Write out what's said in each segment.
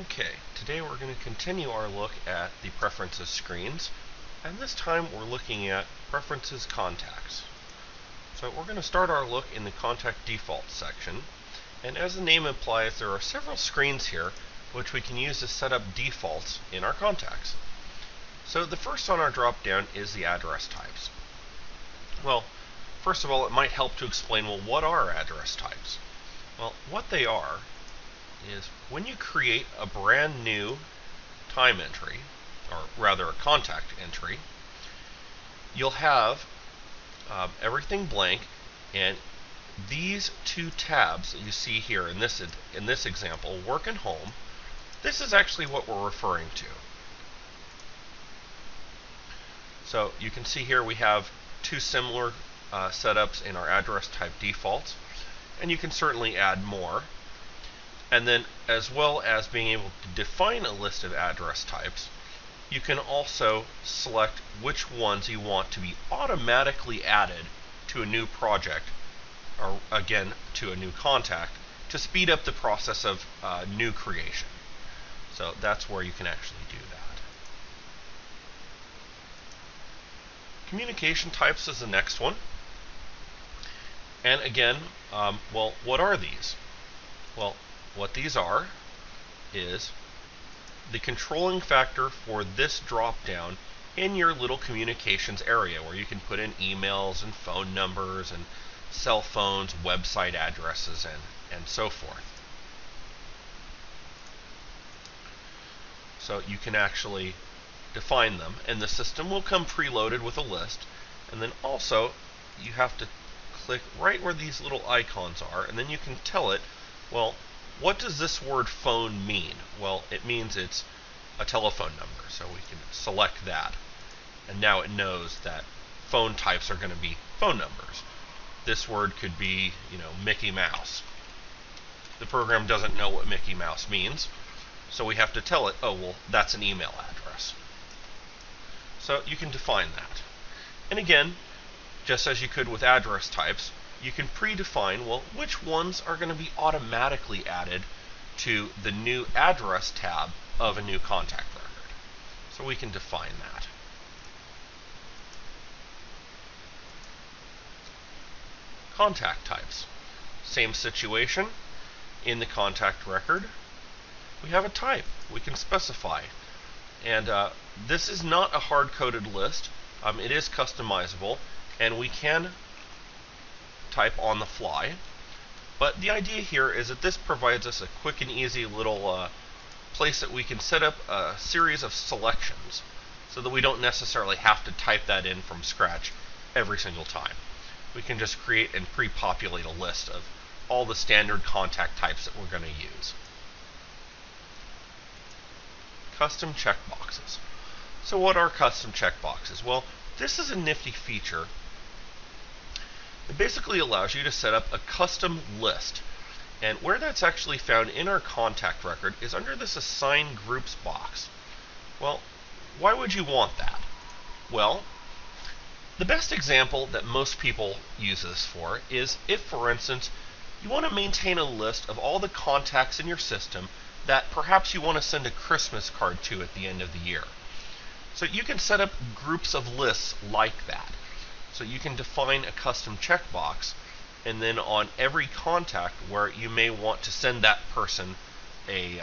Okay, today we're going to continue our look at the Preferences screens, and this time we're looking at Preferences Contacts. So we're going to start our look in the Contact Defaults section, and as the name implies, there are several screens here which we can use to set up defaults in our contacts. So the first on our drop-down is the address types. Well, first of all, it might help to explain, well, what are address types? Well, what they are is when you create a brand new time entry, or rather a contact entry, you'll have everything blank, and these two tabs that you see here in this example, work and home, this is actually what we're referring to. So you can see here we have two similar setups in our address type defaults, and you can certainly add more. And then, as well as being able to define a list of address types, you can also select which ones you want to be automatically added to a new project, or again, to a new contact, to speed up the process of new creation. So that's where you can actually do that. Communication types is the next one. And again, well, what are these? Well, what these are is the controlling factor for this drop-down in your little communications area, where you can put in emails and phone numbers and cell phones, website addresses, and so forth. So you can actually define them, and the system will come preloaded with a list. And then also you have to click right where these little icons are, and then you can tell it, well, what does this word phone mean? Well, it means it's a telephone number, so we can select that. And now it knows that phone types are going to be phone numbers. This word could be, Mickey Mouse. The program doesn't know what Mickey Mouse means, so we have to tell it, oh, well, that's an email address. So you can define that. And again, just as you could with address types, you can predefine, well, which ones are going to be automatically added to the new address tab of a new contact record. So we can define that. Contact types. Same situation. In the contact record, we have a type we can specify. And this is not a hard-coded list. It is customizable, and we can type on the fly, but the idea here is that this provides us a quick and easy little place that we can set up a series of selections so that we don't necessarily have to type that in from scratch every single time. We can just create and pre-populate a list of all the standard contact types that we're going to use. Custom checkboxes. So what are custom checkboxes? Well, this is a nifty feature. It basically allows you to set up a custom list, and where that's actually found in our contact record is under this Assign Groups box. Well, why would you want that? Well, the best example that most people use this for is if, for instance, you want to maintain a list of all the contacts in your system that perhaps you want to send a Christmas card to at the end of the year. So you can set up groups of lists like that. So you can define a custom checkbox, and then on every contact where you may want to send that person a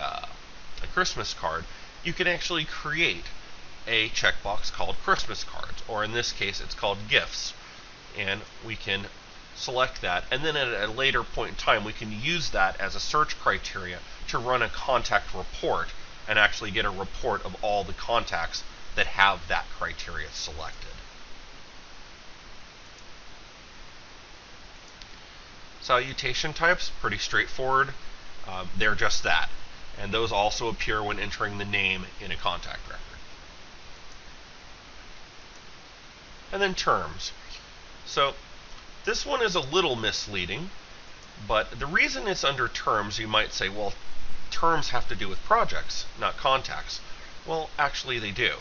Christmas card, you can actually create a checkbox called Christmas cards, or in this case it's called gifts. And we can select that, and then at a later point in time we can use that as a search criteria to run a contact report and actually get a report of all the contacts that have that criteria selected. Salutation types, pretty straightforward. They're just that. And those also appear when entering the name in a contact record. And then terms. So this one is a little misleading, but the reason it's under terms, you might say, well, terms have to do with projects, not contacts. Well, actually they do,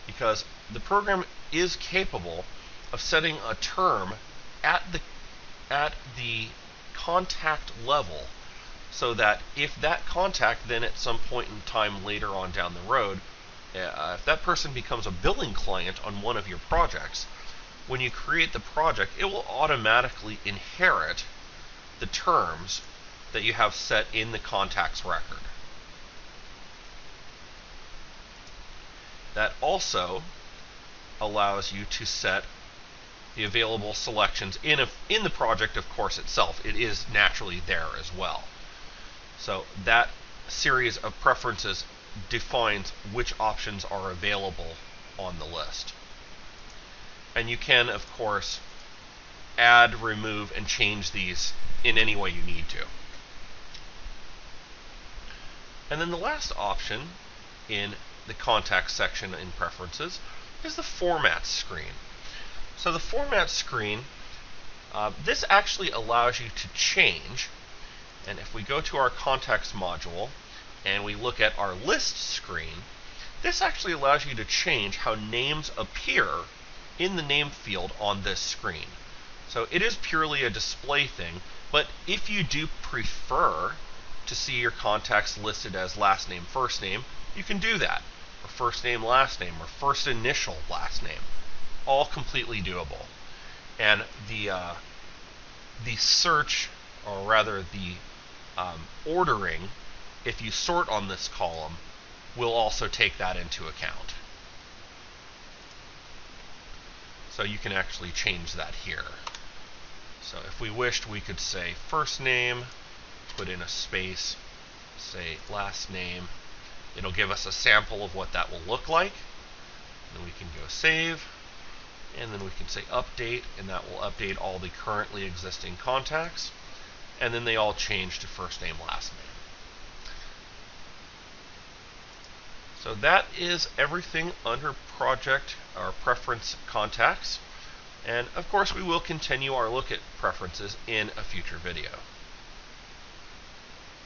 because the program is capable of setting a term at the contact level so that if that contact then at some point in time later on down the road, if that person becomes a billing client on one of your projects, when you create the project, it will automatically inherit the terms that you have set in the contacts record. That also allows you to set the available selections in the project, of course, itself. It is naturally there as well. So that series of preferences defines which options are available on the list. And you can, of course, add, remove, and change these in any way you need to. And then the last option in the contacts section in preferences is the format screen. So the format screen, this actually allows you to change, and if we go to our contacts module and we look at our list screen, this actually allows you to change how names appear in the name field on this screen. So it is purely a display thing, but if you do prefer to see your contacts listed as last name, first name, you can do that, or first name, last name, or first initial, last name. All completely doable. And the search, or rather the ordering, if you sort on this column, will also take that into account. So you can actually change that here. So if we wished, we could say first name, put in a space, say last name. It'll give us a sample of what that will look like. Then we can go save, and then we can say update, and that will update all the currently existing contacts, and then they all change to first name, last name. So that is everything under project or preference contacts, and of course we will continue our look at preferences in a future video.